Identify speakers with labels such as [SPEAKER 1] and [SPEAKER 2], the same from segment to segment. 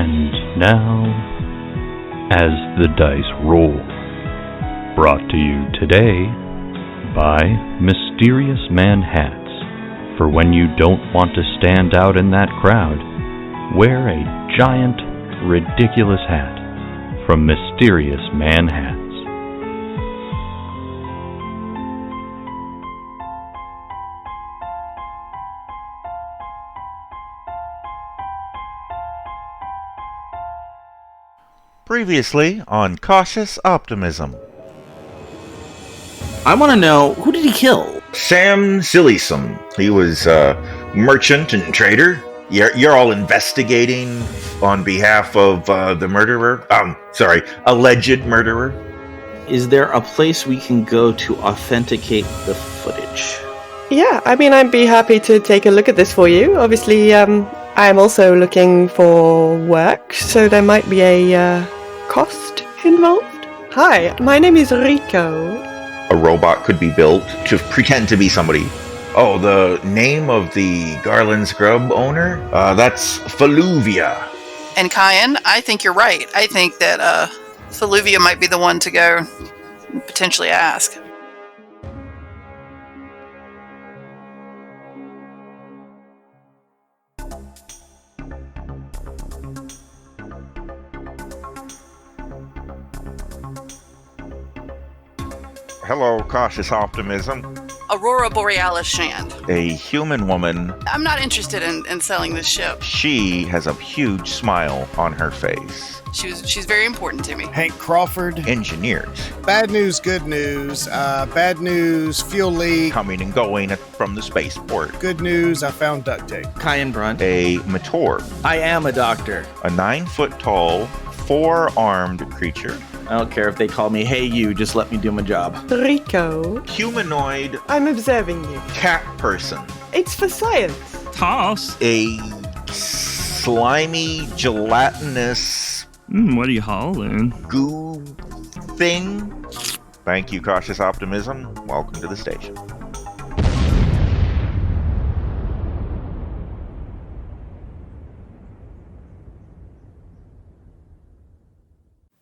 [SPEAKER 1] And now, As the Dice Roll, brought to you today by Mysterious Man Hats. For when you don't want to stand out in that crowd, wear a giant, ridiculous hat from Mysterious Man Hats.
[SPEAKER 2] Previously on Cautious Optimism.
[SPEAKER 3] I want to know, who did he kill?
[SPEAKER 2] Sam Zillison. He was a merchant and trader. You're all investigating on behalf of the murderer. Alleged murderer.
[SPEAKER 3] Is there a place we can go to authenticate the footage?
[SPEAKER 4] Yeah, I mean, I'd be happy to take a look at this for you. Obviously, I'm also looking for work, so there might be a cost involved. Hi, my name is Rico.
[SPEAKER 2] A robot could be built to pretend to be somebody. Oh, the name of the Garland's Grub owner? That's Faluvia.
[SPEAKER 5] And Kyan, I think you're right. I think that Faluvia might be the one to go and potentially ask.
[SPEAKER 2] Hello, Cautious Optimism.
[SPEAKER 5] Aurora Borealis Shand.
[SPEAKER 2] A human woman.
[SPEAKER 5] I'm not interested in selling this ship.
[SPEAKER 2] She has a huge smile on her face.
[SPEAKER 5] She's very important to me.
[SPEAKER 6] Hank Crawford.
[SPEAKER 2] Engineers.
[SPEAKER 6] Bad news, good news. Bad news, fuel leak.
[SPEAKER 2] Coming and going from the spaceport.
[SPEAKER 6] Good news, I found duct tape.
[SPEAKER 3] Kyan Brunt.
[SPEAKER 2] A Mator.
[SPEAKER 3] I am a doctor.
[SPEAKER 2] A 9-foot-tall, 4-armed creature.
[SPEAKER 3] I don't care if they call me, hey you, just let me do my job.
[SPEAKER 4] Rico.
[SPEAKER 2] Humanoid.
[SPEAKER 4] I'm observing you.
[SPEAKER 2] Cat person.
[SPEAKER 4] It's for science.
[SPEAKER 7] Toss.
[SPEAKER 2] A slimy, gelatinous...
[SPEAKER 7] what are you hauling?
[SPEAKER 2] Goo thing. Thank you, Cautious Optimism. Welcome to the station.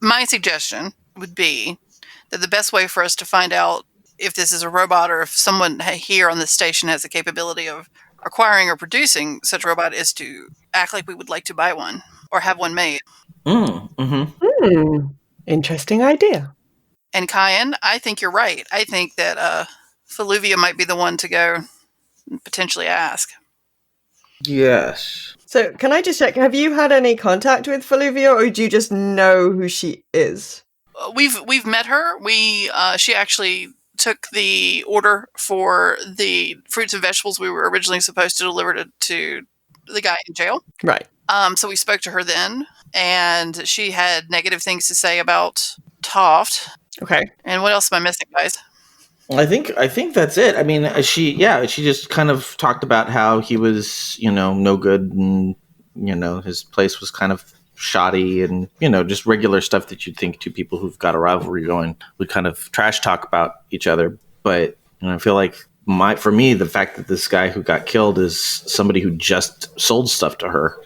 [SPEAKER 5] My suggestion would be that the best way for us to find out if this is a robot or if someone here on this station has the capability of acquiring or producing such a robot is to act like we would like to buy one or have one made.
[SPEAKER 4] Interesting idea.
[SPEAKER 5] And Kyan, I think you're right. I think that Faluvia might be the one to go and potentially ask.
[SPEAKER 3] Yes.
[SPEAKER 4] So, can I just check, have you had any contact with Faluvia, or do you just know who she is?
[SPEAKER 5] We've met her. She actually took the order for the fruits and vegetables we were originally supposed to deliver to the guy in jail.
[SPEAKER 4] Right.
[SPEAKER 5] So we spoke to her then, and she had negative things to say about Toft.
[SPEAKER 4] Okay.
[SPEAKER 5] And what else am I missing, guys?
[SPEAKER 3] I think that's it. I mean, she just kind of talked about how he was, no good, and his place was kind of shoddy, and just regular stuff that you'd think two people who've got a rivalry going would kind of trash talk about each other. But I feel like for me, the fact that this guy who got killed is somebody who just sold stuff to her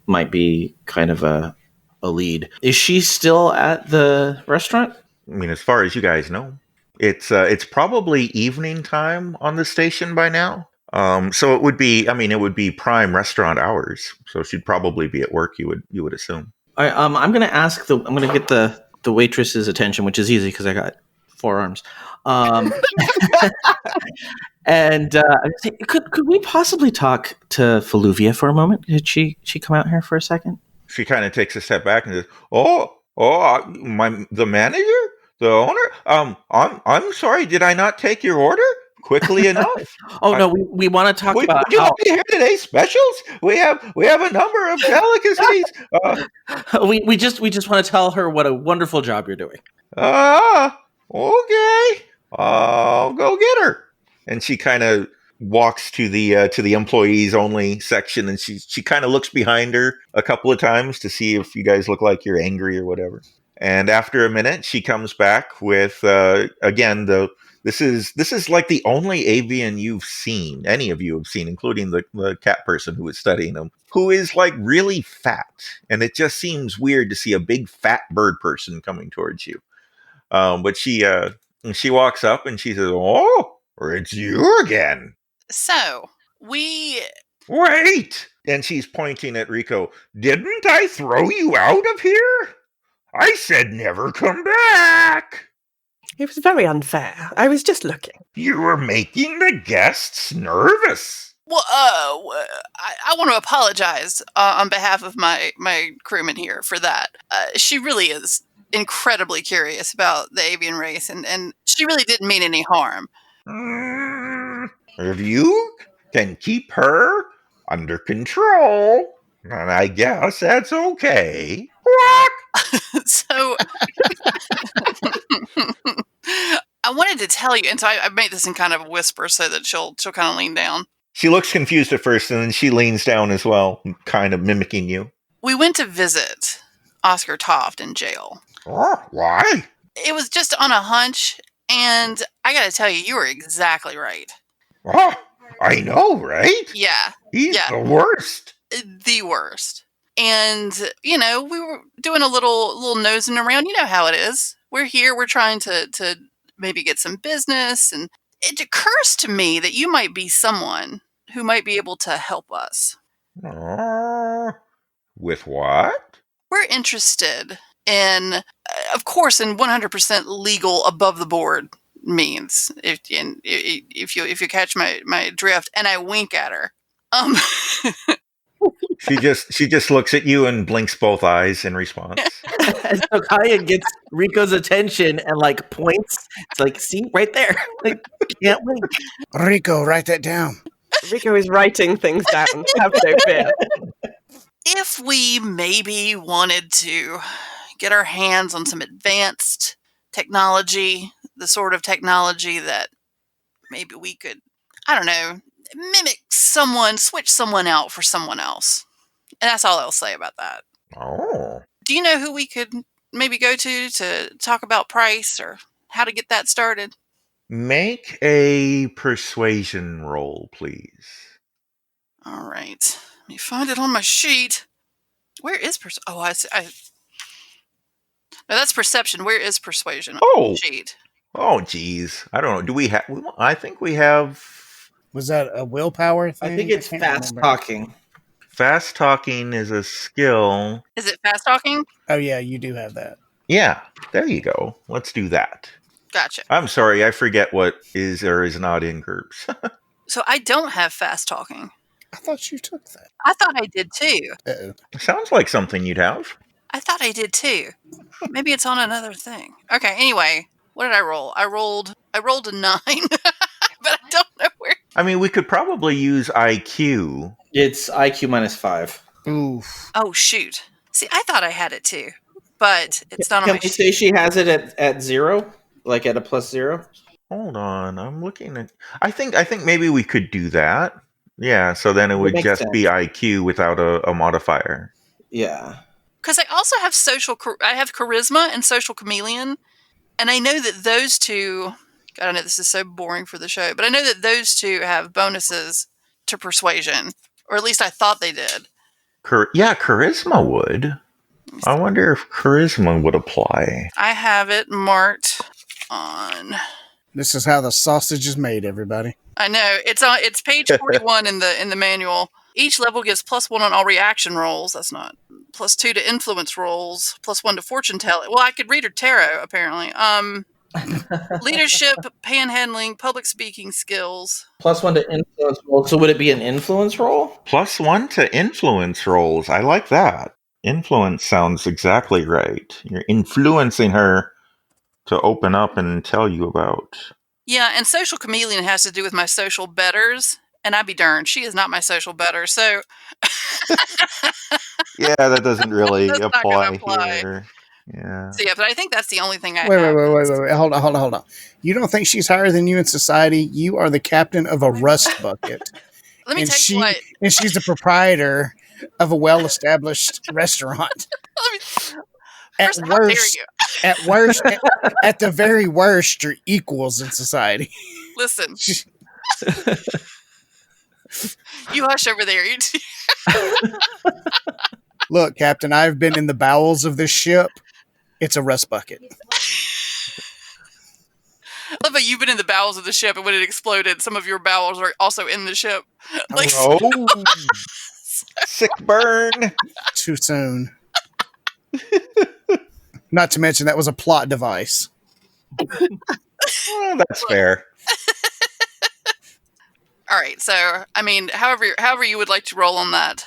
[SPEAKER 3] might be kind of a lead. Is she still at the restaurant?
[SPEAKER 2] I mean, as far as you guys know. It's probably evening time on the station by now. So it would be prime restaurant hours. So she'd probably be at work, you would assume.
[SPEAKER 3] I'm going to get the waitress's attention, which is easy because I got 4 arms. And could we possibly talk to Faluvia for a moment? Did she come out here for a second?
[SPEAKER 2] She kind of takes a step back and says, the manager? The owner? I'm sorry, did I not take your order quickly enough?
[SPEAKER 3] No, we want to talk about.
[SPEAKER 2] Would you like to hear today's specials? We have a number of delicacies.
[SPEAKER 3] We just want to tell her what a wonderful job you're doing.
[SPEAKER 2] Okay. I'll go get her. And she kind of walks to the employees only section, and she kind of looks behind her a couple of times to see if you guys look like you're angry or whatever. And after a minute, she comes back with again the This is like the only avian you've seen, any of you have seen, including the cat person who was studying him, who is like really fat. And it just seems weird to see a big fat bird person coming towards you. But she walks up and she says, "Oh, it's you again."
[SPEAKER 5] So, we...
[SPEAKER 2] Wait! And she's pointing at Rico. "Didn't I throw you out of here? I said never come back."
[SPEAKER 4] It was very unfair. I was just looking.
[SPEAKER 2] "You were making the guests nervous."
[SPEAKER 5] Well, I want to apologize on behalf of my crewman here for that. She really is incredibly curious about the avian race, and she really didn't mean any harm.
[SPEAKER 2] If you can keep her under control, then I guess that's okay.
[SPEAKER 5] So, I wanted to tell you, and so I made this in kind of a whisper so that she'll kind of lean down.
[SPEAKER 2] She looks confused at first, and then she leans down as well, kind of mimicking you.
[SPEAKER 5] We went to visit Oscar Toft in jail.
[SPEAKER 2] Oh, why?
[SPEAKER 5] It was just on a hunch, and I gotta tell you were exactly right.
[SPEAKER 2] Oh, I know, right?
[SPEAKER 5] Yeah.
[SPEAKER 2] He's the worst.
[SPEAKER 5] The worst. And, we were doing a little nosing around. You know how it is. We're here, we're trying to maybe get some business, and it occurs to me that you might be someone who might be able to help us.
[SPEAKER 2] With what?
[SPEAKER 5] We're interested in, of course, in 100% legal, above the board means. If you catch my drift, and I wink at her.
[SPEAKER 2] She just looks at you and blinks both eyes in response.
[SPEAKER 3] And so Kaya gets Rico's attention and like points. It's like, see, right there. Like, can't wink.
[SPEAKER 6] Rico, write that down.
[SPEAKER 4] Rico is writing things down. Have no fear.
[SPEAKER 5] If we maybe wanted to get our hands on some advanced technology, the sort of technology that maybe we could, I don't know, mimic someone, switch someone out for someone else. And that's all I'll say about that.
[SPEAKER 2] Oh.
[SPEAKER 5] Do you know who we could maybe go to talk about price or how to get that started?
[SPEAKER 2] Make a persuasion roll, please.
[SPEAKER 5] All right. Let me find it on my sheet. Where is persuasion? Oh, I see. No, that's perception. Where is persuasion?
[SPEAKER 2] Oh.
[SPEAKER 5] Sheet.
[SPEAKER 2] Oh, geez. I don't know. Do we have... I think we have...
[SPEAKER 6] Was that a willpower thing?
[SPEAKER 3] I think it's fast talking.
[SPEAKER 2] Fast talking is a skill.
[SPEAKER 5] Is it fast talking?
[SPEAKER 6] Oh, yeah, you do have that.
[SPEAKER 2] Yeah, there you go. Let's do that.
[SPEAKER 5] Gotcha.
[SPEAKER 2] I'm sorry, I forget what is or is not in GURPS.
[SPEAKER 5] So I don't have fast talking.
[SPEAKER 6] I thought you took that.
[SPEAKER 5] I thought I did too.
[SPEAKER 6] Uh-oh.
[SPEAKER 2] Sounds like something you'd have.
[SPEAKER 5] I thought I did too. Maybe it's on another thing. Okay, anyway, what did I roll? I rolled a 9, but I don't know where.
[SPEAKER 2] I mean, we could probably use IQ.
[SPEAKER 3] It's IQ -5.
[SPEAKER 6] Oof.
[SPEAKER 5] Oh, shoot. See, I thought I had it too, but it's not on
[SPEAKER 3] Can
[SPEAKER 5] my
[SPEAKER 3] we
[SPEAKER 5] sheet.
[SPEAKER 3] say she has it at 0? Like at a +0?
[SPEAKER 2] Hold on, I'm looking at... I think maybe we could do that. Yeah, so then it would
[SPEAKER 3] makes
[SPEAKER 2] just
[SPEAKER 3] sense.
[SPEAKER 2] be IQ without a modifier.
[SPEAKER 3] Yeah.
[SPEAKER 5] Because I also have I have charisma and social chameleon, and I know that those two... God, I know this is so boring for the show, but I know that those two have bonuses to persuasion, or at least I thought they did.
[SPEAKER 2] Yeah, charisma would. I wonder if charisma would apply.
[SPEAKER 5] I have it marked on...
[SPEAKER 6] This is how the sausage is made, everybody.
[SPEAKER 5] I know it's page 41 in the manual. Each level gives +1 on all reaction rolls. That's not +2 to influence rolls, +1 to fortune telling. Well, I could read her tarot apparently. Leadership, panhandling, public speaking skills.
[SPEAKER 3] +1 to influence roll. So would it be an influence roll?
[SPEAKER 2] +1 to influence rolls. I like that. Influence sounds exactly right. You're influencing her to open up and tell you about.
[SPEAKER 5] Yeah, and social chameleon has to do with my social betters, and I'd be darned, she is not my social better. So
[SPEAKER 2] Yeah, that doesn't really
[SPEAKER 5] That's not gonna apply.
[SPEAKER 2] here. Yeah.
[SPEAKER 5] So yeah, but I think that's the only thing I
[SPEAKER 6] Wait.
[SPEAKER 5] have.
[SPEAKER 6] Hold on. You don't think she's higher than you in society? You are the captain of a rust bucket.
[SPEAKER 5] Let me
[SPEAKER 6] and
[SPEAKER 5] tell you what.
[SPEAKER 6] And she's the proprietor of a well-established restaurant.
[SPEAKER 5] First, how dare you?
[SPEAKER 6] At worst, at the very worst, you're equals in society.
[SPEAKER 5] Listen. You hush over there.
[SPEAKER 6] Look, Captain, I've been in the bowels of this ship. It's a rust bucket.
[SPEAKER 5] I love how you've been in the bowels of the ship, and when it exploded, some of your bowels are also in the ship. Like,
[SPEAKER 2] Oh, sick burn.
[SPEAKER 6] Too soon. Not to mention that was a plot device.
[SPEAKER 2] Well, that's fair.
[SPEAKER 5] all right, so I mean, however you would like to roll on that.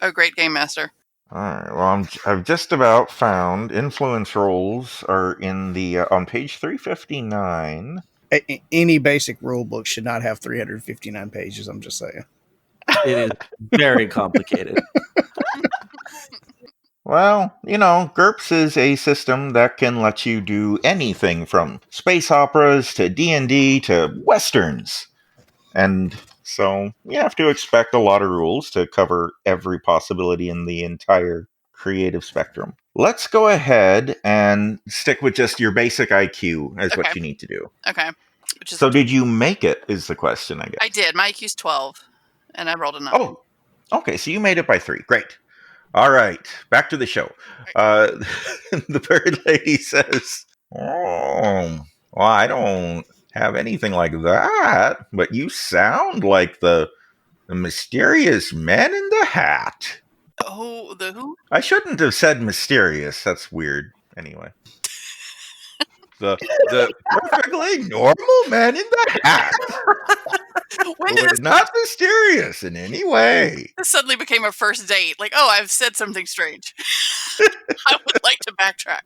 [SPEAKER 5] Oh, great game master.
[SPEAKER 2] All right. Well, I've just about found influence rolls are in the on page 359.
[SPEAKER 6] Any basic rule book should not have 359 pages. I'm just saying.
[SPEAKER 3] It is very complicated.
[SPEAKER 2] Well, GURPS is a system that can let you do anything from space operas to D&D to westerns. And so you have to expect a lot of rules to cover every possibility in the entire creative spectrum. Let's go ahead and stick with just your basic IQ as what
[SPEAKER 5] Okay.
[SPEAKER 2] you need to do.
[SPEAKER 5] Okay.
[SPEAKER 2] So did you make it is the question, I guess.
[SPEAKER 5] I did. My IQ's 12, and I rolled a 9.
[SPEAKER 2] Oh, okay. So you made it by 3. Great. All right. Back to the show. The bird lady says, "Oh, well, I don't have anything like that, but you sound like the mysterious man in the hat."
[SPEAKER 5] Oh, the who?
[SPEAKER 2] I shouldn't have said mysterious. That's weird. Anyway. The perfectly normal man in the hat.
[SPEAKER 5] When
[SPEAKER 2] Who
[SPEAKER 5] did
[SPEAKER 2] is not mysterious in any way.
[SPEAKER 5] this suddenly became a first date? Like, oh, I've said something strange. I would like to backtrack.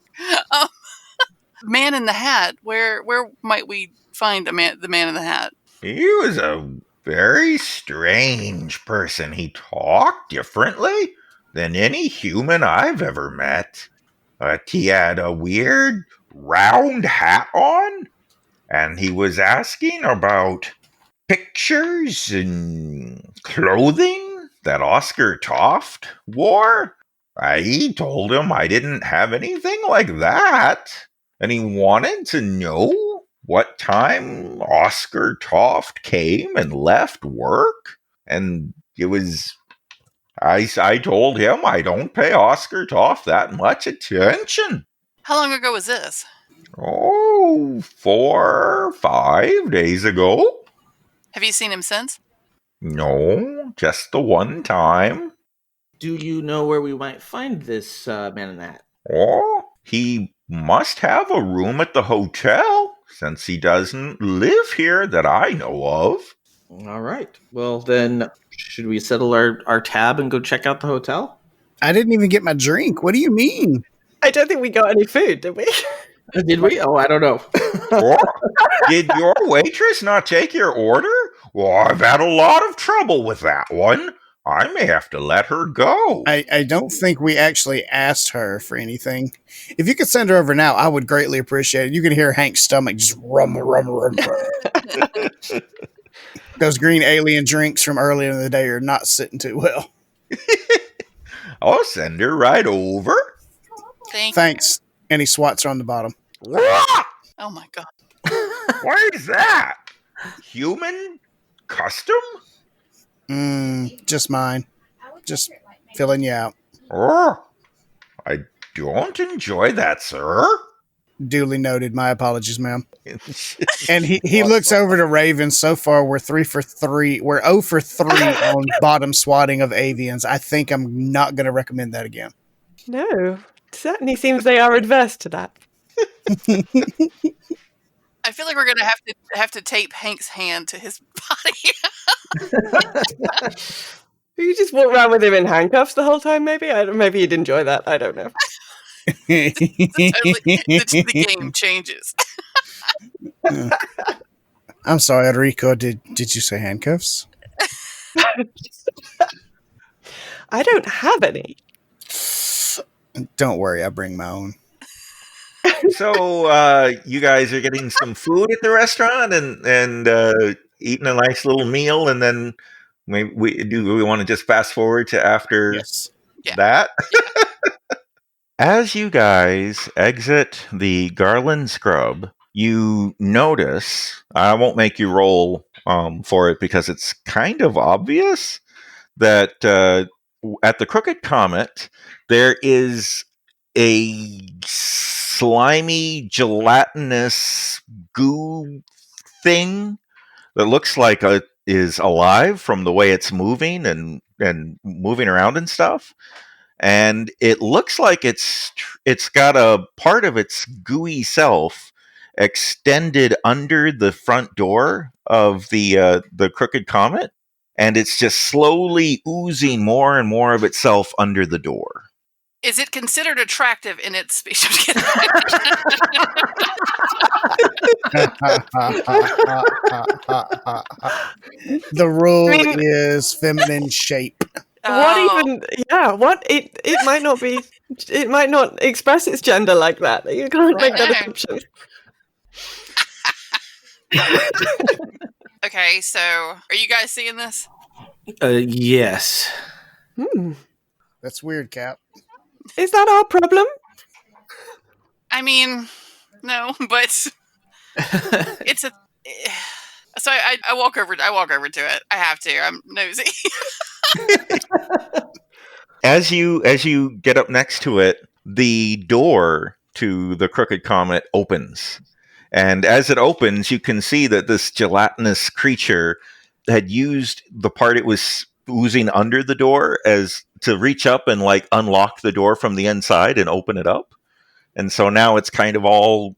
[SPEAKER 5] Man in the Hat. Where might we find the man in the hat?
[SPEAKER 2] He was a very strange person. He talked differently than any human I've ever met. He had a weird round hat on, and he was asking about pictures and clothing that Oscar Toft wore. I told him I didn't have anything like that, and he wanted to know what time Oscar Toft came and left work, and it was... I told him I don't pay Oscar Toft that much attention.
[SPEAKER 5] How long ago was this?
[SPEAKER 2] Oh, 4 or 5 days ago.
[SPEAKER 5] Have you seen him since?
[SPEAKER 2] No, just the one time.
[SPEAKER 3] Do you know where we might find this man in the hat?
[SPEAKER 2] Oh, he must have a room at the hotel, since he doesn't live here that I know of.
[SPEAKER 3] All right. Well, then, should we settle our tab and go check out the hotel?
[SPEAKER 6] I didn't even get my drink. What do you mean?
[SPEAKER 4] I don't think we got any food, did we?
[SPEAKER 3] Did we? Oh, I don't know.
[SPEAKER 2] Oh, did your waitress not take your order? Well, I've had a lot of trouble with that one. I may have to let her go.
[SPEAKER 6] I don't think we actually asked her for anything. If you could send her over now, I would greatly appreciate it. You could hear Hank's stomach just rumble. Those green alien drinks from earlier in the day are not sitting too well.
[SPEAKER 2] I'll send her right over.
[SPEAKER 6] Thanks. And he swats her on the bottom.
[SPEAKER 5] Oh my god.
[SPEAKER 2] What is that? Human custom?
[SPEAKER 6] Just mine. Just filling you out.
[SPEAKER 2] Oh, I don't enjoy that, sir.
[SPEAKER 6] Duly noted. My apologies, ma'am. And he looks over to Raven. So far, we're 3 for 3. We're 0 for 3 on bottom swatting of avians. I think I'm not going to recommend that again.
[SPEAKER 4] No, certainly seems they are adverse to that.
[SPEAKER 5] I feel like we're gonna have to tape Hank's hand to his body.
[SPEAKER 4] You just walk around with him in handcuffs the whole time, maybe? Maybe you'd enjoy that. I don't know.
[SPEAKER 5] The game changes.
[SPEAKER 6] I'm sorry, Enrico. Did you say handcuffs?
[SPEAKER 4] I don't have any.
[SPEAKER 6] Don't worry, I bring my own.
[SPEAKER 2] So you guys are getting some food at the restaurant and eating a nice little meal, and then maybe we want to just fast forward to after
[SPEAKER 6] Yes.
[SPEAKER 5] Yeah.
[SPEAKER 2] that? As you guys exit the Garland Scrub, you notice, I won't make you roll for it because it's kind of obvious, that at the Crooked Comet, there is a slimy, gelatinous goo thing that looks like is alive from the way it's moving and moving around and stuff. And it looks like it's got a part of its gooey self extended under the front door of the Crooked Comet, and it's just slowly oozing more and more of itself under the door.
[SPEAKER 5] Is it considered attractive in its species?
[SPEAKER 6] The rule is feminine shape.
[SPEAKER 4] What even? Yeah, what it might not be. It might not express its gender like that. You can't make that assumption.
[SPEAKER 5] Okay, so are you guys seeing this?
[SPEAKER 3] Yes.
[SPEAKER 6] That's weird, Cap.
[SPEAKER 4] Is that our problem?
[SPEAKER 5] I mean, no, but it's a. So I walk over to it. I have to. I'm nosy.
[SPEAKER 2] As you get up next to it, the door to the Crooked Comet opens. And as it opens, you can see that this gelatinous creature had used the part it was oozing under the door as to reach up and like unlock the door from the inside and open it up. And so now it's kind of all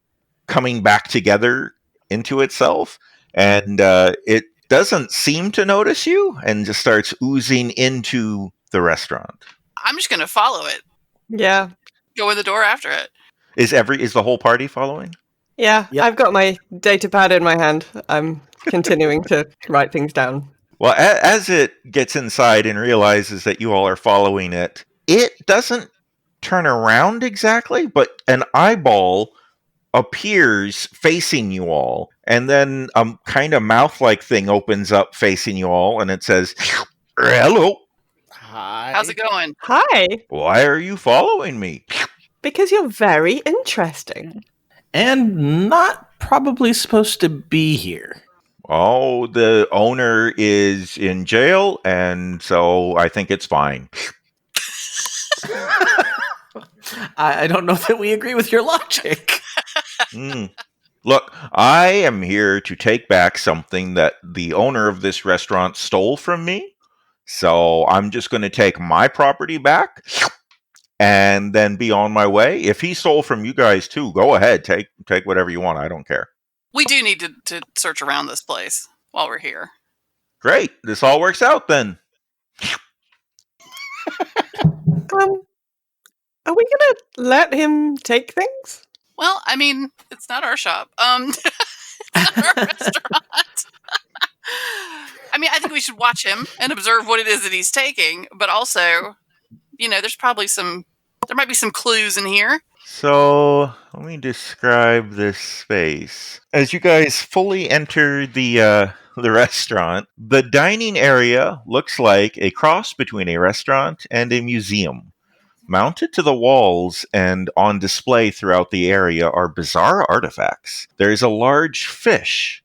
[SPEAKER 2] coming back together into itself. And it doesn't seem to notice you and just starts oozing into the restaurant.
[SPEAKER 5] I'm just going to follow it.
[SPEAKER 4] Yeah.
[SPEAKER 5] Go in the door after it.
[SPEAKER 2] Is the whole party following?
[SPEAKER 4] Yeah,
[SPEAKER 3] Yep.
[SPEAKER 4] I've got my data pad in my hand. I'm continuing to write things down.
[SPEAKER 2] Well, as it gets inside and realizes that you all are following it, it doesn't turn around exactly, but an eyeball appears facing you all, and then a kind of mouth-like thing opens up facing you all, and it says, "Hello.
[SPEAKER 6] Hi.
[SPEAKER 5] How's it going?
[SPEAKER 4] Hi,
[SPEAKER 2] Why are you following me?"
[SPEAKER 4] because you're very interesting.
[SPEAKER 3] And not probably supposed to be here.
[SPEAKER 2] Oh, the owner is in jail, and so I think it's fine.
[SPEAKER 3] I don't know that we agree with your logic.
[SPEAKER 2] Look, I am here to take back something that the owner of this restaurant stole from me. So I'm just going to take my property back and then be on my way. If he stole from you guys too, go ahead. Take whatever you want. I don't care.
[SPEAKER 5] We do need to search around this place while we're here.
[SPEAKER 2] Great. This all works out then.
[SPEAKER 4] Are we gonna let him take things?
[SPEAKER 5] Well, I mean, it's not our shop. It's not our restaurant. I mean, I think we should watch him and observe what it is that he's taking, but also, there might be some clues in here.
[SPEAKER 2] So let me describe this space. As you guys fully enter the restaurant, the dining area looks like a cross between a restaurant and a museum. Mounted to the walls and on display throughout the area are bizarre artifacts. There is a large fish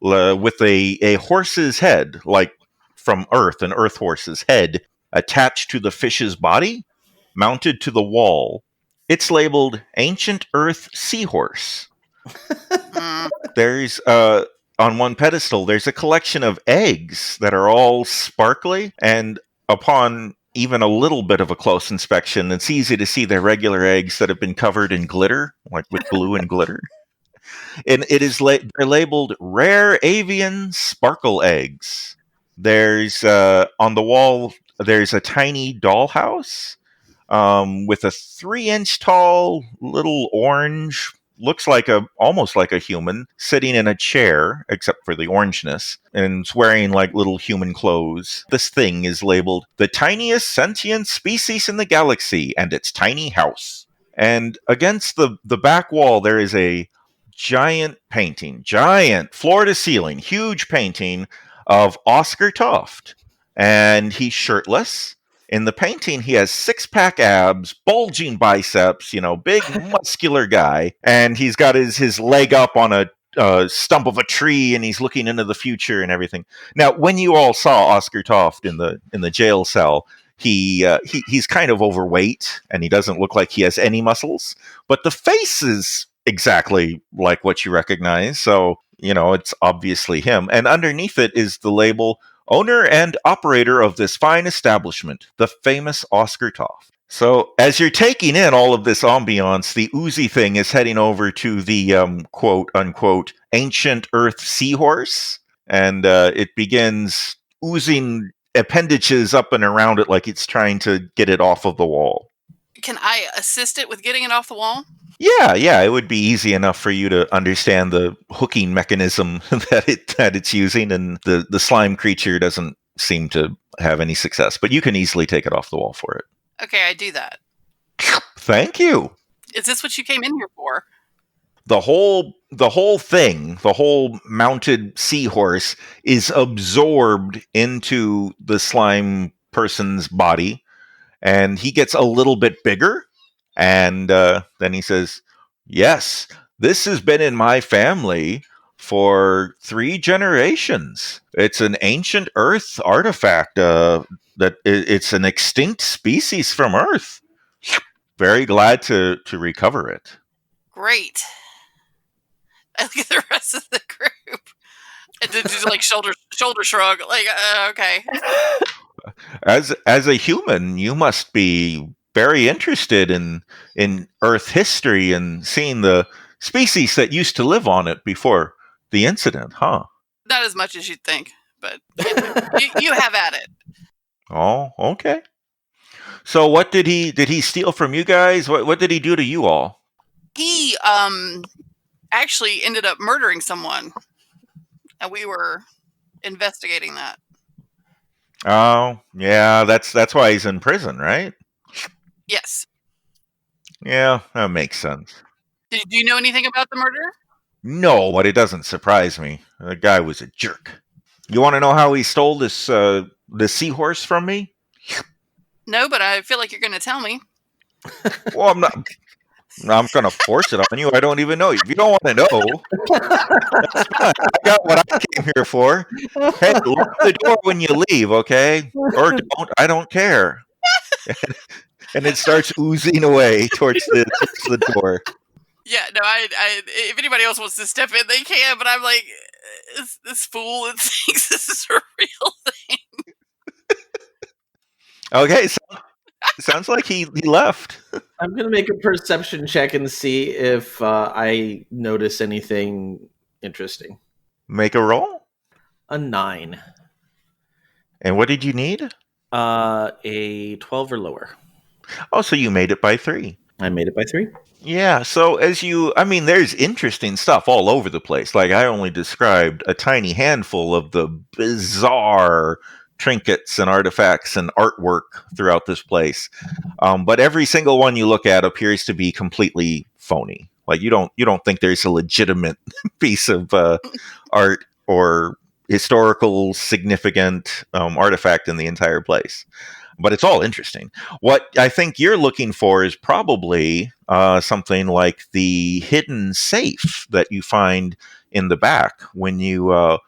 [SPEAKER 2] with a horse's head, like from Earth, an Earth horse's head, attached to the fish's body, mounted to the wall. It's labeled Ancient Earth Seahorse. There's, on one pedestal, there's a collection of eggs that are all sparkly, and upon even a little bit of a close inspection, it's easy to see they're regular eggs that have been covered in glitter, like with glue and glitter. And it is they're labeled Rare Avian Sparkle Eggs. There's, on the wall, there's a tiny dollhouse with a 3-inch tall little orange, looks like almost like a human, sitting in a chair, except for the orangeness, and it's wearing like little human clothes. This thing is labeled the tiniest sentient species in the galaxy and its tiny house. And against the back wall, there is a giant painting, floor to ceiling, huge painting of Oscar Toft. And he's shirtless. In the painting, he has six-pack abs, bulging biceps, big muscular guy, and he's got his leg up on a stump of a tree, and he's looking into the future and everything. Now, when you all saw Oscar Toft in the jail cell, he's kind of overweight, and he doesn't look like he has any muscles, but the face is exactly like what you recognize, so it's obviously him. And underneath it is the label, owner and operator of this fine establishment, the famous Oscar Toft. So as you're taking in all of this ambiance, the Uzi thing is heading over to the quote unquote ancient Earth seahorse, and it begins oozing appendages up and around it like it's trying to get it off of the wall.
[SPEAKER 5] Can I assist it with getting it off the wall?
[SPEAKER 2] Yeah, it would be easy enough for you to understand the hooking mechanism that it's using, and the slime creature doesn't seem to have any success, but you can easily take it off the wall for it.
[SPEAKER 5] Okay, I do that.
[SPEAKER 2] Thank you.
[SPEAKER 5] Is this what you came in here for?
[SPEAKER 2] The whole thing, the whole mounted seahorse is absorbed into the slime person's body, and he gets a little bit bigger. And then he says, yes, this has been in my family for 3 generations. It's an ancient Earth artifact. That it's an extinct species from Earth. Very glad to recover it.
[SPEAKER 5] Great. I look at the rest of the group and just like shoulder shrug. Like, okay.
[SPEAKER 2] As a human, you must be very interested in Earth history and seeing the species that used to live on it before the incident, huh?
[SPEAKER 5] Not as much as you'd think, but you have at it.
[SPEAKER 2] Oh, okay. So what did he steal from you guys? What did he do to you all?
[SPEAKER 5] He actually ended up murdering someone, and we were investigating that.
[SPEAKER 2] Oh, yeah, that's why he's in prison, right?
[SPEAKER 5] Yes.
[SPEAKER 2] Yeah, that makes sense.
[SPEAKER 5] Do you know anything about the murder?
[SPEAKER 2] No, but it doesn't surprise me. The guy was a jerk. You want to know how he stole this the seahorse from me?
[SPEAKER 5] No, but I feel like you're going to tell me.
[SPEAKER 2] Well, I'm going to force it on you. I don't even know. If you don't want to know, that's fine. I got what I came here for. Hey, lock the door when you leave, okay? Or don't. I don't care. And it starts oozing away towards the door.
[SPEAKER 5] Yeah, no, I if anybody else wants to step in, they can, but I'm like, this fool thinks this is a real thing.
[SPEAKER 2] Okay, sounds like he left.
[SPEAKER 3] I'm going to make a perception check and see if I notice anything interesting.
[SPEAKER 2] Make a roll.
[SPEAKER 3] A 9.
[SPEAKER 2] And what did you need?
[SPEAKER 3] A 12 or lower.
[SPEAKER 2] Oh, so you made it by 3.
[SPEAKER 3] I made it by 3.
[SPEAKER 2] Yeah, so there's interesting stuff all over the place. Like, I only described a tiny handful of the bizarre trinkets and artifacts and artwork throughout this place. But every single one you look at appears to be completely phony. Like, you don't think there's a legitimate piece of art or historical significant artifact in the entire place. But it's all interesting. What I think you're looking for is probably something like the hidden safe that you find in the back. When you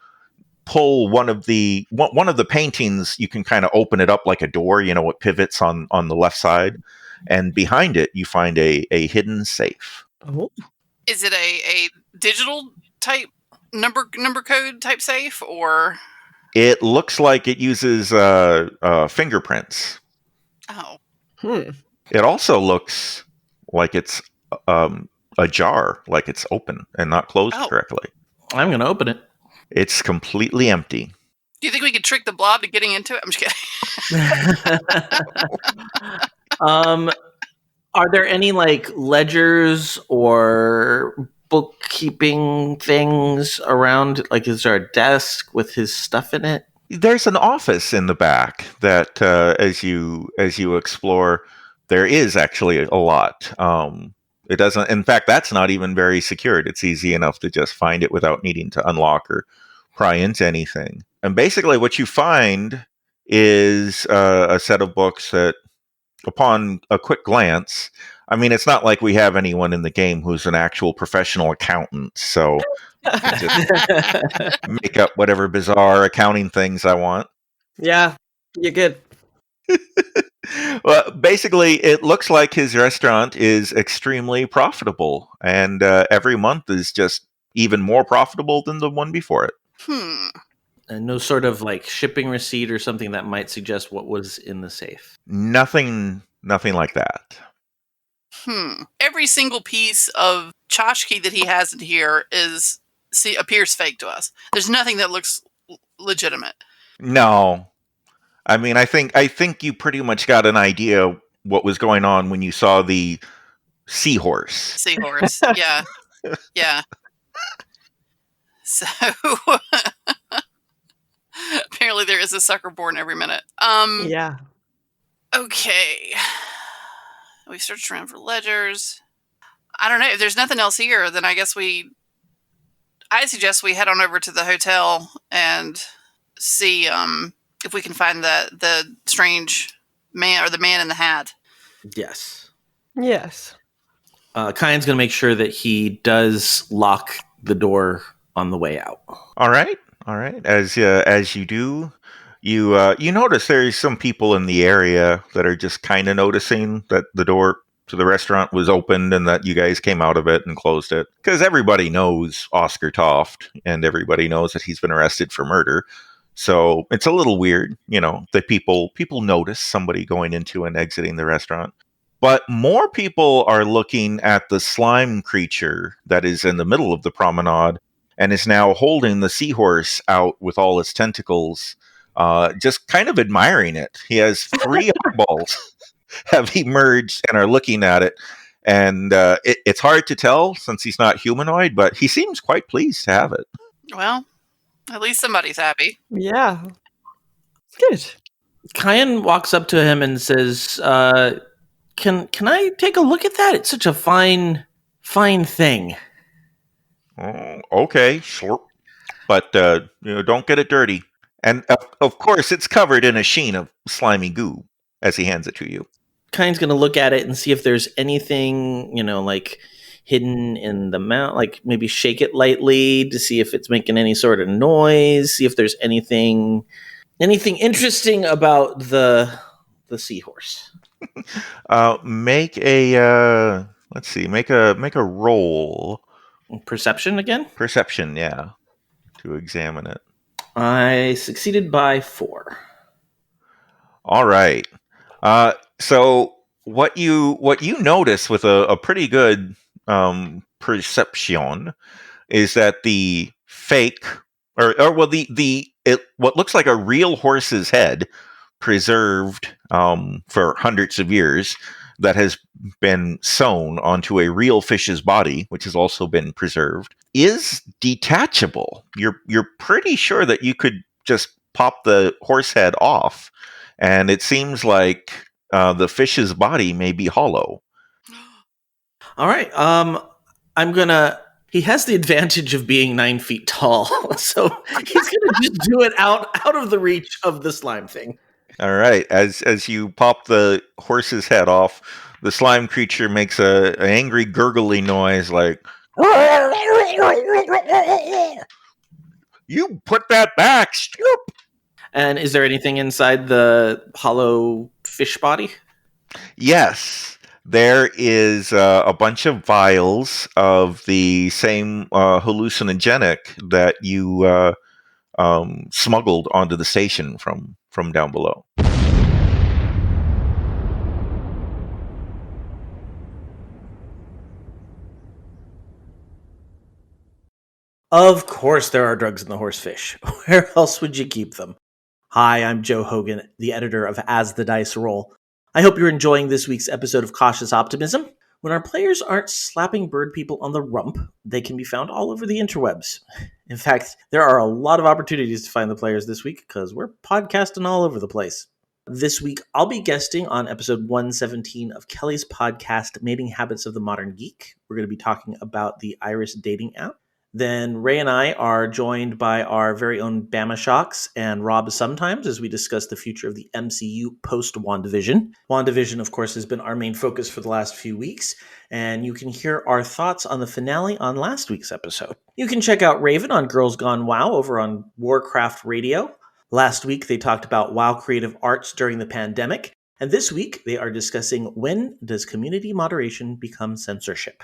[SPEAKER 2] pull one of the paintings, you can kind of open it up like a door. It pivots on the left side, and behind it you find a hidden safe.
[SPEAKER 4] Oh.
[SPEAKER 5] Is it a digital type number code type safe, or?
[SPEAKER 2] It looks like it uses fingerprints.
[SPEAKER 5] Oh.
[SPEAKER 2] It also looks like it's ajar, like it's open and not closed correctly.
[SPEAKER 3] I'm going to open it.
[SPEAKER 2] It's completely empty.
[SPEAKER 5] Do you think we could trick the blob to getting into it? I'm just kidding.
[SPEAKER 3] Are there any like ledgers or bookkeeping things around? Like, is there a desk with his stuff in it?
[SPEAKER 2] There's an office in the back that, as you explore, there is actually a lot. It doesn't. In fact, that's not even very secured. It's easy enough to just find it without needing to unlock or pry into anything. And basically, what you find is a set of books that, upon a quick glance, I mean, it's not like we have anyone in the game who's an actual professional accountant, so I can just make up whatever bizarre accounting things I want.
[SPEAKER 4] Yeah, you're good.
[SPEAKER 2] Well, basically, it looks like his restaurant is extremely profitable, and every month is just even more profitable than the one before it.
[SPEAKER 3] And no sort of like shipping receipt or something that might suggest what was in the safe.
[SPEAKER 2] Nothing like that.
[SPEAKER 5] Every single piece of tchotchke that he has in here appears fake to us. There's nothing that looks legitimate.
[SPEAKER 2] No. I mean, I think you pretty much got an idea what was going on when you saw the seahorse.
[SPEAKER 5] Seahorse, yeah. Yeah. So, apparently there is a sucker born every minute.
[SPEAKER 4] Yeah.
[SPEAKER 5] Okay. We searched around for ledgers. I don't know. If there's nothing else here, then I suggest we head on over to the hotel and see if we can find the strange man or the man in the hat.
[SPEAKER 3] Yes.
[SPEAKER 4] Yes.
[SPEAKER 3] Kyan's going to make sure that he does lock the door on the way out.
[SPEAKER 2] All right. As you do, you notice there's some people in the area that are just kind of noticing that the door to the restaurant was opened and that you guys came out of it and closed it. Because everybody knows Oscar Toft and everybody knows that he's been arrested for murder. So it's a little weird, that people notice somebody going into and exiting the restaurant. But more people are looking at the slime creature that is in the middle of the promenade and is now holding the seahorse out with all its tentacles, just kind of admiring it. He has 3 eyeballs have emerged and are looking at it. And it's hard to tell since he's not humanoid, but he seems quite pleased to have it.
[SPEAKER 5] Well, at least somebody's happy.
[SPEAKER 4] Yeah. Good.
[SPEAKER 3] Kyan walks up to him and says, Can I take a look at that? It's such a fine thing.
[SPEAKER 2] Okay, sure. But don't get it dirty. And of course, it's covered in a sheen of slimy goo as he hands it to you.
[SPEAKER 3] Kyan's going to look at it and see if there's anything, like hidden in the mouth, like maybe shake it lightly to see if it's making any sort of noise, see if there's anything interesting about the seahorse.
[SPEAKER 2] Make a make a roll.
[SPEAKER 3] Perception again?
[SPEAKER 2] Perception, yeah. To examine it.
[SPEAKER 3] I succeeded by 4.
[SPEAKER 2] All right. So what you notice with a pretty good perception is that the fake what looks like a real horse's head preserved for hundreds of years that has been sewn onto a real fish's body, which has also been preserved, is detachable. You're pretty sure that you could just pop the horse head off, and it seems like the fish's body may be hollow.
[SPEAKER 3] All right. He has the advantage of being 9 feet tall, so he's gonna just do it out of the reach of the slime thing.
[SPEAKER 2] All right. As you pop the horse's head off, the slime creature makes an angry gurgly noise like, "You put that back, Stoop!"
[SPEAKER 3] And is there anything inside the hollow fish body?
[SPEAKER 2] Yes. There is a bunch of vials of the same hallucinogenic that you smuggled onto the station from down below.
[SPEAKER 3] Of course there are drugs in the horsefish. Where else would you keep them? Hi, I'm Joe Hogan, the editor of As the Dice Roll. I hope you're enjoying this week's episode of Cautious Optimism. When our players aren't slapping bird people on the rump, they can be found all over the interwebs. In fact, there are a lot of opportunities to find the players this week because we're podcasting all over the place. This week, I'll be guesting on episode 117 of Kelly's podcast, Mating Habits of the Modern Geek. We're going to be talking about the Iris dating app. Then Ray and I are joined by our very own Bama Shocks and Rob sometimes as we discuss the future of the MCU post-WandaVision. WandaVision, of course, has been our main focus for the last few weeks, and you can hear our thoughts on the finale on last week's episode. You can check out Raven on Girls Gone WoW over on Warcraft Radio. Last week, they talked about WoW creative arts during the pandemic, and this week, they are discussing when does community moderation become censorship.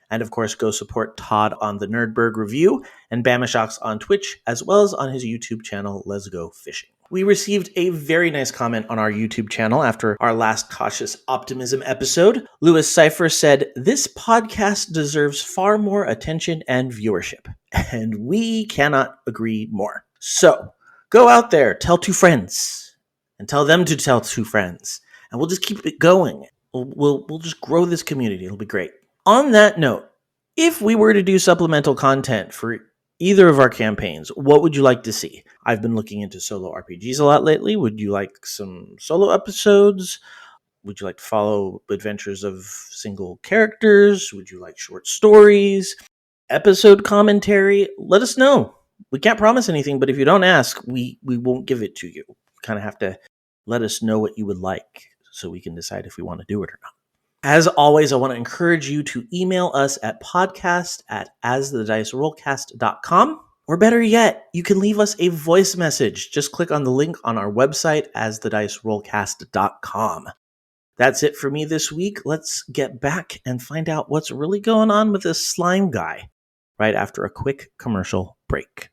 [SPEAKER 3] And of course, go support Todd on the Nerdberg Review and Bamashocks on Twitch, as well as on his YouTube channel, Let's Go Fishing. We received a very nice comment on our YouTube channel after our last Cautious Optimism episode. Lewis Cipher said, "This podcast deserves far more attention and viewership." And we cannot agree more. So, go out there, tell 2 friends, and tell them to tell 2 friends. And we'll just keep it going. We'll just grow this community. It'll be great. On that note, if we were to do supplemental content for either of our campaigns, what would you like to see? I've been looking into solo RPGs a lot lately. Would you like some solo episodes? Would you like to follow adventures of single characters? Would you like short stories? Episode commentary? Let us know. We can't promise anything, but if you don't ask, we won't give it to you. You kind of have to let us know what you would like so we can decide if we want to do it or not. As always, I want to encourage you to email us at podcast@asthedicerollcast.com. Or better yet, you can leave us a voice message. Just click on the link on our website, asthedicerollcast.com. That's it for me this week. Let's get back and find out what's really going on with this slime guy right after a quick commercial break.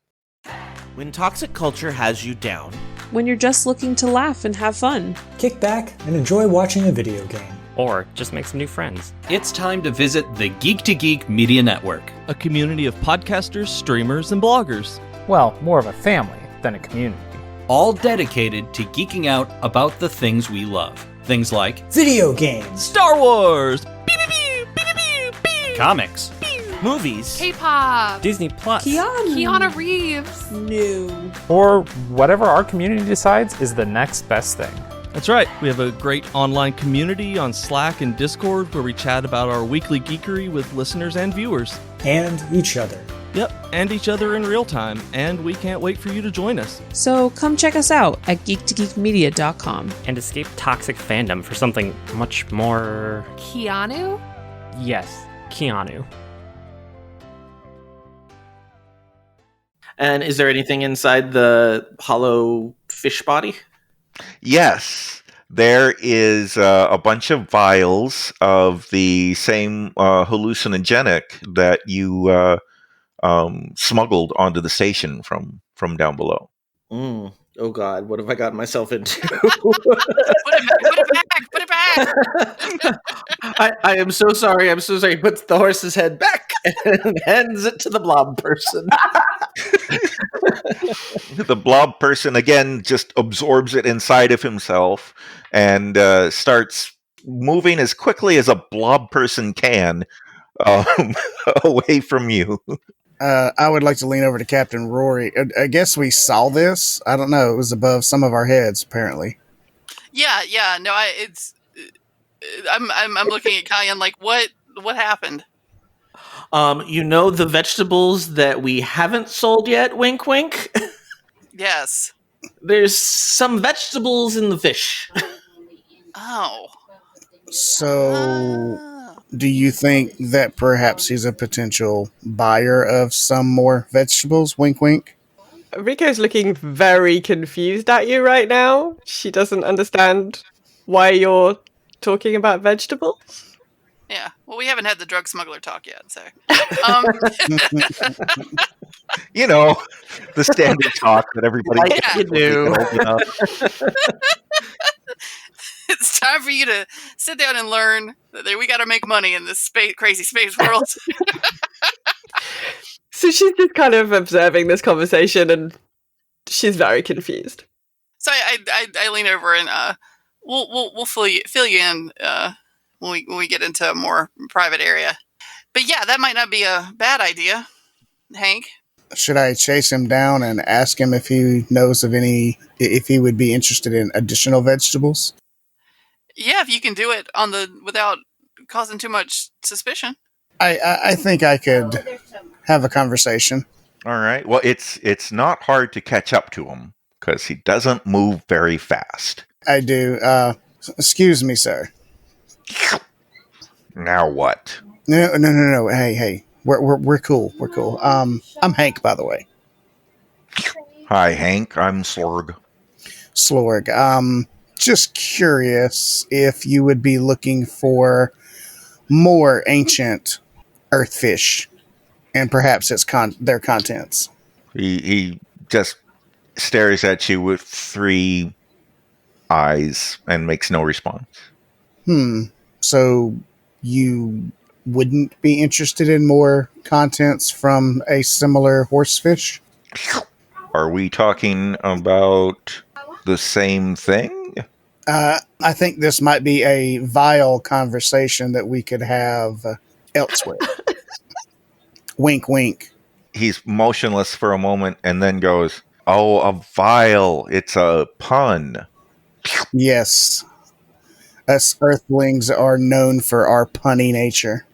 [SPEAKER 3] When toxic culture has you down,
[SPEAKER 8] when you're just looking to laugh and have fun,
[SPEAKER 9] kick back and enjoy watching a video game,
[SPEAKER 10] or just make some new friends,
[SPEAKER 11] it's time to visit the Geek to Geek Media Network,
[SPEAKER 12] a community of podcasters, streamers, and bloggers.
[SPEAKER 13] Well, more of a family than a community.
[SPEAKER 11] All dedicated to geeking out about the things we love. Things like
[SPEAKER 9] video games,
[SPEAKER 12] Star Wars,
[SPEAKER 11] comics,
[SPEAKER 3] movies,
[SPEAKER 14] K-pop,
[SPEAKER 10] Disney Plus,
[SPEAKER 14] Keanu Reeves,
[SPEAKER 8] new,
[SPEAKER 13] or whatever our community decides is the next best thing.
[SPEAKER 12] That's right. We have a great online community on Slack and Discord where we chat about our weekly geekery with listeners and viewers.
[SPEAKER 9] And each other.
[SPEAKER 12] Yep, and each other in real time. And we can't wait for you to join us.
[SPEAKER 8] So come check us out at geektogeekmedia.com.
[SPEAKER 10] And escape toxic fandom for something much more...
[SPEAKER 14] Keanu?
[SPEAKER 10] Yes, Keanu.
[SPEAKER 3] And is there anything inside the hollow fish body?
[SPEAKER 2] Yes, there is a bunch of vials of the same hallucinogenic that you smuggled onto the station from down below.
[SPEAKER 3] Oh God, what have I gotten myself into?
[SPEAKER 5] Put it back!
[SPEAKER 3] I am so sorry. I'm so sorry. He puts the horse's head back and hands it to the blob person.
[SPEAKER 2] The blob person, again, just absorbs it inside of himself and starts moving as quickly as a blob person can away from you.
[SPEAKER 6] I would like to lean over to Captain Rory. I guess we saw this. I don't know. It was above some of our heads, apparently.
[SPEAKER 5] Yeah. No, I'm looking at Kyan like, what happened?
[SPEAKER 3] The vegetables that we haven't sold yet, wink, wink.
[SPEAKER 5] Yes.
[SPEAKER 3] There's some vegetables in the fish.
[SPEAKER 5] Oh.
[SPEAKER 6] So, do you think that perhaps he's a potential buyer of some more vegetables? Wink, wink.
[SPEAKER 4] Rico's looking very confused at you right now. She doesn't understand why you're talking about vegetables.
[SPEAKER 5] Yeah. Well, we haven't had the drug smuggler talk yet, so.
[SPEAKER 2] The standard talk that everybody
[SPEAKER 3] do.
[SPEAKER 5] It's time for you to sit down and learn that we got to make money in this crazy space world.
[SPEAKER 4] So she's just kind of observing this conversation, and she's very confused.
[SPEAKER 5] So I lean over and we'll fill you in when we get into a more private area. But yeah, that might not be a bad idea, Hank.
[SPEAKER 6] Should I chase him down and ask him if he knows of if he would be interested in additional vegetables?
[SPEAKER 5] Yeah, if you can do it without causing too much suspicion.
[SPEAKER 6] I think I could have a conversation.
[SPEAKER 2] All right. Well, it's not hard to catch up to him because he doesn't move very fast.
[SPEAKER 6] I do. Excuse me, sir.
[SPEAKER 2] Now what?
[SPEAKER 6] No. Hey. We're cool. We're cool. I'm Hank, by the way.
[SPEAKER 2] Hi, Hank. I'm Slurg.
[SPEAKER 6] Slorg. Just curious if you would be looking for more ancient earthfish and perhaps their contents.
[SPEAKER 2] He just stares at you with 3 eyes and makes no response.
[SPEAKER 6] So you wouldn't be interested in more contents from a similar horsefish?
[SPEAKER 2] Are we talking about the same thing?
[SPEAKER 6] I think this might be a vile conversation that we could have elsewhere. Wink, wink.
[SPEAKER 2] He's motionless for a moment and then goes, "Oh, a vial. It's a pun."
[SPEAKER 6] Yes. Us earthlings are known for our punny nature.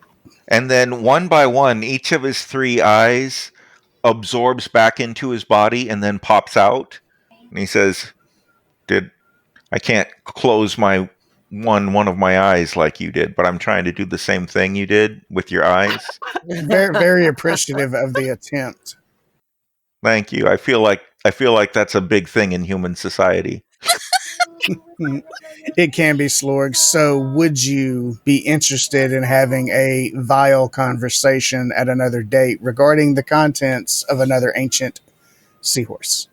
[SPEAKER 2] And then one by one, each of his 3 eyes absorbs back into his body and then pops out. And he says, I can't close my one of my eyes like you did, but I'm trying to do the same thing you did with your eyes.
[SPEAKER 6] Very, very appreciative of the attempt.
[SPEAKER 2] Thank you. I feel like that's a big thing in human society.
[SPEAKER 6] It can be, Slorg. So would you be interested in having a vile conversation at another date regarding the contents of another ancient seahorse?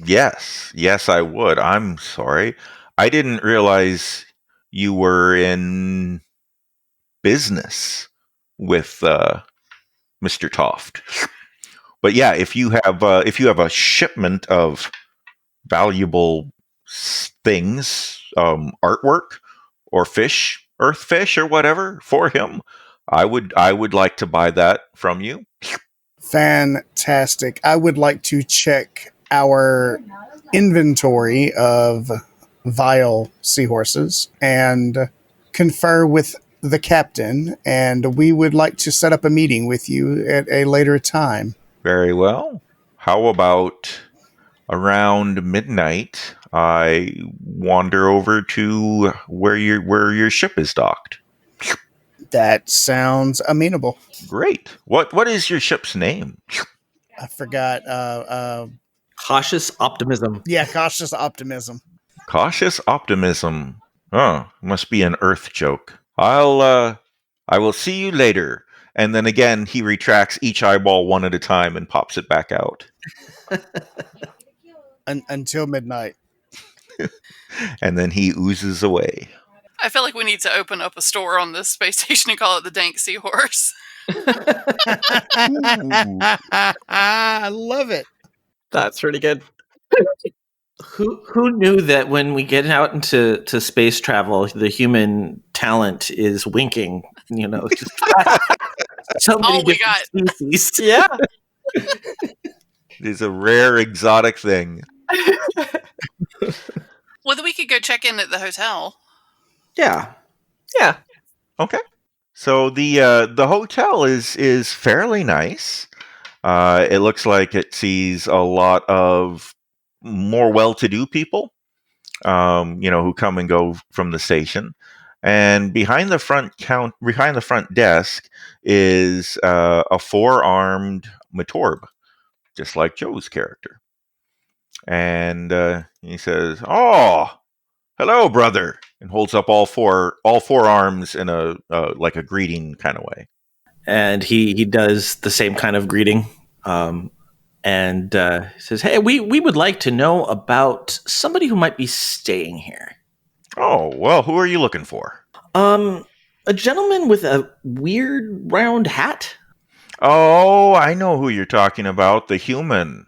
[SPEAKER 2] Yes, I would. I'm sorry. I didn't realize you were in business with Mr. Toft. But yeah, if you have a shipment of valuable things, artwork or earthfish or whatever for him, I would like to buy that from you.
[SPEAKER 6] Fantastic. I would like to check our inventory of vile seahorses and confer with the captain, and we would like to set up a meeting with you at a later time.
[SPEAKER 2] Very well. How about around midnight I wander over to where your ship is docked?
[SPEAKER 6] That sounds amenable.
[SPEAKER 2] Great. What is your ship's name?
[SPEAKER 6] I forgot.
[SPEAKER 3] Cautious Optimism.
[SPEAKER 6] Yeah, Cautious Optimism.
[SPEAKER 2] Cautious Optimism. Oh, must be an Earth joke. I will see you later. And then again, he retracts each eyeball one at a time and pops it back out.
[SPEAKER 6] Until midnight.
[SPEAKER 2] And then he oozes away.
[SPEAKER 5] I feel like we need to open up a store on this space station and call it the Dank Seahorse.
[SPEAKER 6] I love it.
[SPEAKER 3] That's pretty good. Who knew that when we get out into space travel, the human talent is winking? You know, just so many different species.
[SPEAKER 5] Yeah,
[SPEAKER 2] It's a rare exotic thing.
[SPEAKER 5] Well, then we could go check in at the hotel.
[SPEAKER 3] Yeah.
[SPEAKER 2] Okay. So the hotel is fairly nice. It looks like it sees a lot of more well-to-do people, who come and go from the station. And behind the front desk is a 4-armed Matorb, just like Joe's character. And he says, "Oh, hello, brother," and holds up all four arms in a like a greeting kind of way.
[SPEAKER 3] And he does the same kind of greeting, and says, "Hey, we would like to know about somebody who might be staying here."
[SPEAKER 2] Oh, well, who are you looking for?
[SPEAKER 3] A gentleman with a weird round hat.
[SPEAKER 2] Oh, I know who you're talking about. The human.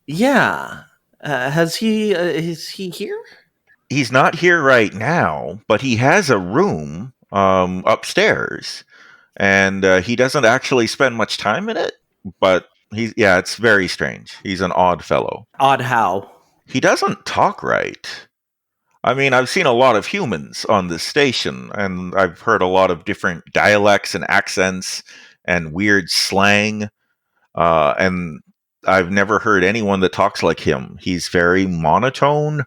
[SPEAKER 3] Yeah. Is he here?
[SPEAKER 2] He's not here right now, but he has a room upstairs, and he doesn't actually spend much time in it. But it's very strange. He's an odd fellow.
[SPEAKER 3] Odd how?
[SPEAKER 2] He doesn't talk right. I mean, I've seen a lot of humans on this station, and I've heard a lot of different dialects and accents and weird slang, and I've never heard anyone that talks like him. He's very monotone.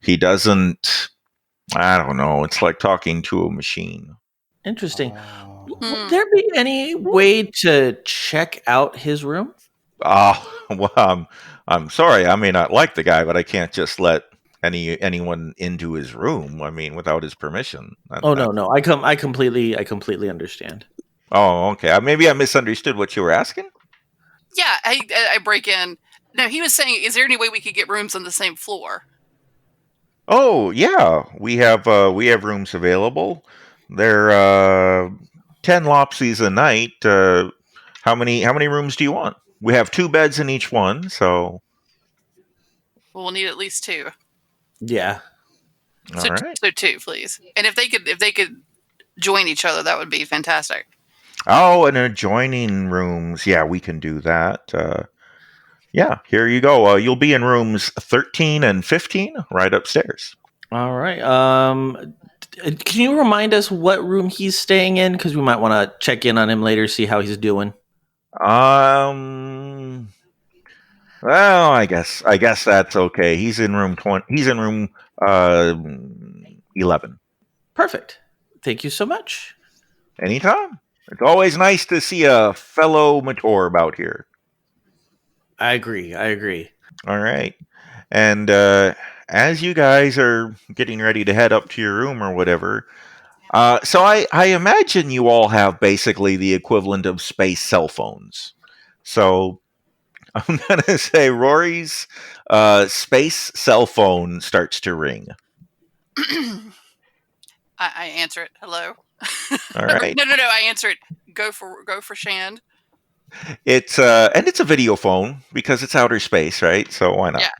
[SPEAKER 2] He doesn't, I don't know, it's like talking to a machine.
[SPEAKER 3] Interesting. Would there be any way to check out his room?
[SPEAKER 2] Well, I'm sorry. I may not like the guy, but I can't just let anyone into his room. I mean, without his permission.
[SPEAKER 3] No. I completely understand.
[SPEAKER 2] Oh, okay. Maybe I misunderstood what you were asking.
[SPEAKER 5] Yeah, I break in. No, he was saying, is there any way we could get rooms on the same floor?
[SPEAKER 2] Oh, yeah. We have rooms available. They're 10 lopsies a night. How many rooms do you want? We have 2 beds in each one, so
[SPEAKER 5] We'll need at least 2.
[SPEAKER 3] Yeah.
[SPEAKER 2] All right.
[SPEAKER 5] So 2, please. And if they could join each other, that would be fantastic.
[SPEAKER 2] Oh, and adjoining rooms. Yeah, we can do that. Yeah, here you go. You'll be in rooms 13 and 15 right upstairs.
[SPEAKER 3] All right. Can you remind us what room he's staying in? Because we might want to check in on him later, see how he's doing.
[SPEAKER 2] Well, I guess that's okay. He's in room 20. He's in room 11.
[SPEAKER 3] Perfect. Thank you so much.
[SPEAKER 2] Anytime. It's always nice to see a fellow Matorb out here.
[SPEAKER 3] I agree.
[SPEAKER 2] All right. And as you guys are getting ready to head up to your room or whatever, so I imagine you all have basically the equivalent of space cell phones. So I'm going to say Rory's space cell phone starts to ring.
[SPEAKER 5] I answer it. Hello.
[SPEAKER 2] All right.
[SPEAKER 5] No. I answer it. Go for Shand.
[SPEAKER 2] It's a video phone because it's outer space, right? So why not?
[SPEAKER 5] Yeah.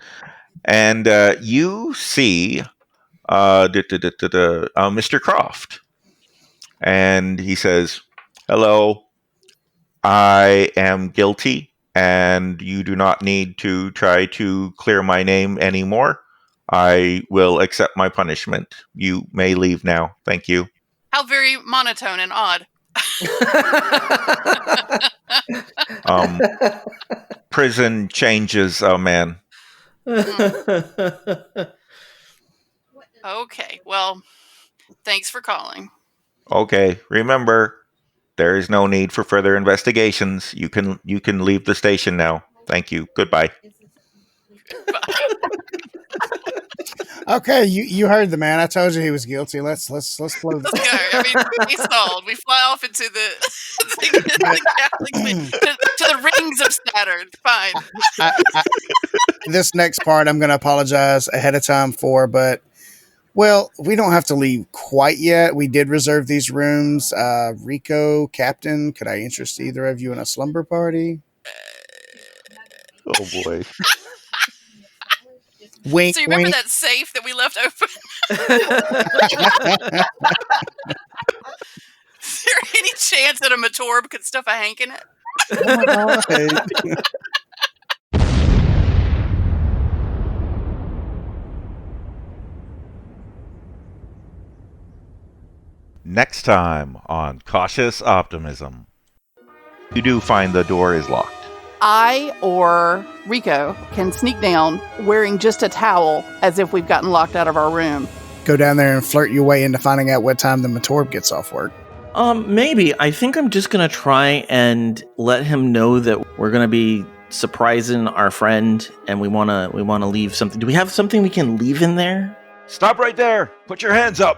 [SPEAKER 2] And you see Mr. Croft, and he says, "Hello, I am guilty, and you do not need to try to clear my name anymore. I will accept my punishment. You may leave now. Thank you."
[SPEAKER 5] How very monotone and odd.
[SPEAKER 2] Prison changes a man.
[SPEAKER 5] Okay, well, thanks for calling.
[SPEAKER 2] Okay, remember, there is no need for further investigations. You can leave the station now. Thank you. Goodbye.
[SPEAKER 6] Okay, you heard the man. I told you he was guilty. Let's blow this.
[SPEAKER 5] Let's go. I mean, we stalled. We fly off into to the rings of Saturn. Fine.
[SPEAKER 6] This next part I'm going to apologize ahead of time for, but well, we don't have to leave quite yet. We did reserve these rooms. Rico, Captain, could I interest either of you in a slumber party?
[SPEAKER 2] Oh boy.
[SPEAKER 6] Wink,
[SPEAKER 5] so you remember
[SPEAKER 6] wink.
[SPEAKER 5] that safe that we left open? Is there any chance that a Matorb could stuff a hank in it?
[SPEAKER 6] Oh my God.
[SPEAKER 2] Next time on Cautious Optimism. You do find the door is locked.
[SPEAKER 5] I or Rico can sneak down wearing just a towel as if we've gotten locked out of our room.
[SPEAKER 6] Go down there and flirt your way into finding out what time the Matorb gets off work.
[SPEAKER 3] Maybe. I think I'm just going to try and let him know that we're going to be surprising our friend and we want to leave something. Do we have something we can leave in there?
[SPEAKER 2] Stop right there. Put your hands up.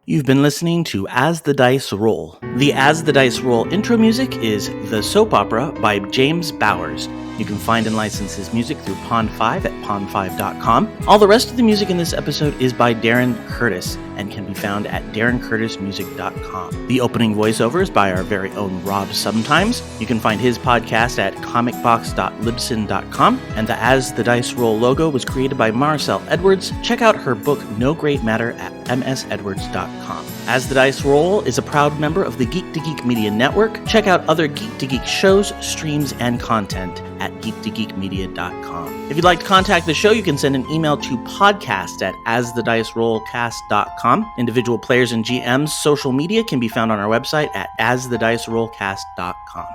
[SPEAKER 3] You've been listening to As the Dice Roll. The As the Dice Roll intro music is The Soap Opera by James Bowers. You can find and license his music through Pond5 at pond5.com. All the rest of the music in this episode is by Darren Curtis and can be found at darrencurtismusic.com. The opening voiceover is by our very own Rob Sometimes. You can find his podcast at comicbox.libsyn.com. And the As the Dice Roll logo was created by Maricel Edwards. Check out her book No Great Matter at msedwards.com. As the Dice Roll is a proud member of the Geek to Geek Media Network. Check out other Geek to Geek shows, streams, and content at at geek2geekmedia.com. If you'd like to contact the show, you can send an email to podcast@asthedicerollcast.com. Individual players and GMs' social media can be found on our website at asthedicerollcast.com.